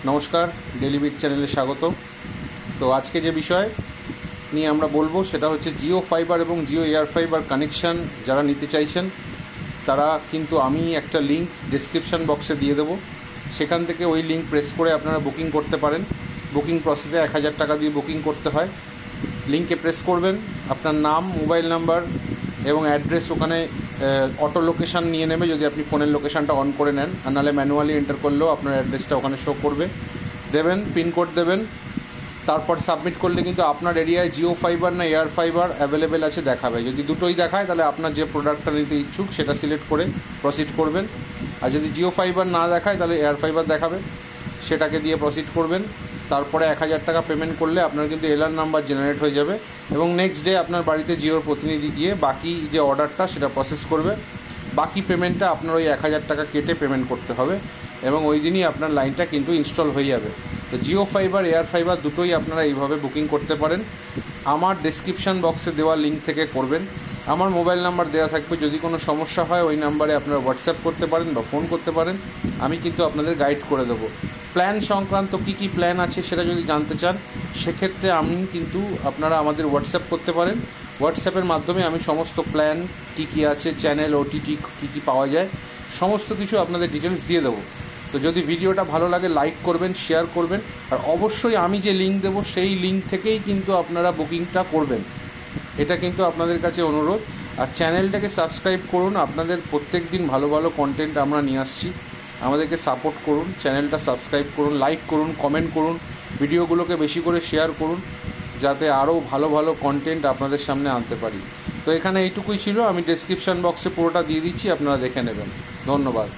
নমস্কার, daily bit চ্যানেলে স্বাগত। তো আজকে যে বিষয় নিয়ে আমরা বলবো সেটা হচ্ছে জিও ফাইবার এবং জিও এয়ার ফাইবার কানেকশান যারা নিতে চাইছেন তারা কিন্তু আমি একটা লিঙ্ক ডেসক্রিপশান বক্সে দিয়ে দেবো, সেখান থেকে ওই লিঙ্ক প্রেস করে আপনারা বুকিং করতে পারেন। বুকিং প্রসেসে 1000 টাকা দিয়ে বুকিং করতে হয়। লিঙ্কে প্রেস করবেন, আপনার নাম, মোবাইল নাম্বার এবং অ্যাড্রেস ওখানে অটো লোকেশান নিয়ে নেবে যদি আপনি ফোনের লোকেশানটা অন করে নেন, আর নাহলে ম্যানুয়ালি এন্টার করলেও আপনার অ্যাড্রেসটা ওখানে শো করবে। দেবেন, পিনকোড দেবেন, তারপর সাবমিট করলে কিন্তু আপনার এরিয়ায় জিও ফাইবার না এয়ার ফাইবার অ্যাভেলেবেল আছে দেখাবে। যদি দুটোই দেখায় তাহলে আপনার যে প্রোডাক্টটা নিতে ইচ্ছুক সেটা সিলেক্ট করে প্রসিড করবেন, আর যদি জিও ফাইবার না দেখায় তাহলে এয়ার ফাইবার দেখাবে, সেটাকে দিয়ে প্রসিড করবেন। তারপরে 1000 টাকা পেমেন্ট করলে আপনার কিন্তু এলআর নাম্বার জেনারেট হয়ে যাবে এবং নেক্সট ডে আপনার বাড়িতে জিওর প্রতিনিধি গিয়ে বাকি যে অর্ডারটা সেটা প্রসেস করবে। বাকি পেমেন্টটা আপনার ওই 1000 টাকা কেটে পেমেন্ট করতে হবে এবং ওই দিনই আপনার লাইনটা কিন্তু ইনস্টল হয়ে যাবে। তো জিও ফাইবার এয়ার ফাইবার দুটোই আপনারা এইভাবে বুকিং করতে পারেন। আমার ডেসক্রিপশান বক্সে দেওয়া লিঙ্ক থেকে করবেন। আমার মোবাইল নাম্বার দেওয়া থাকবে, যদি কোনো সমস্যা হয় ওই নাম্বারে আপনারা হোয়াটসঅ্যাপ করতে পারেন বা ফোন করতে পারেন, আমি কিন্তু আপনাদের গাইড করে দেবো। প্ল্যান সংক্রান্ত কী প্ল্যান আছে সেটা যদি জানতে চান সেক্ষেত্রে আমি কিন্তু আপনারা আমাদের হোয়াটসঅ্যাপ করতে পারেন। হোয়াটসঅ্যাপের মাধ্যমে আমি সমস্ত প্ল্যান কী আছে, চ্যানেল, ওটিটি কী পাওয়া যায়, সমস্ত কিছু আপনাদের ডিটেলস দিয়ে দেবো। তো যদি ভিডিওটা ভালো লাগে লাইক করবেন, শেয়ার করবেন, আর অবশ্যই আমি যে লিঙ্ক দেবো সেই লিঙ্ক থেকেই কিন্তু আপনারা বুকিংটা করবেন, এটা কিন্তু আপনাদের কাছে অনুরোধ। আর চ্যানেলটাকে সাবস্ক্রাইব করুন, আপনাদের প্রত্যেক দিন ভালো ভালো কন্টেন্ট আমরা নিয়ে আসছি, আমাদেরকে সাপোর্ট করুন। চ্যানেলটা সাবস্ক্রাইব করুন, লাইক করুন, কমেন্ট করুন, ভিডিওগুলোকে বেশি করে শেয়ার করুন যাতে আরও ভালো ভালো কন্টেন্ট আপনাদের সামনে আনতে পারি। তো এখানে এইটুকুই ছিল, আমি ডেসক্রিপশান বক্সে পুরোটা দিয়ে দিচ্ছি, আপনারা দেখে নেবেন। ধন্যবাদ।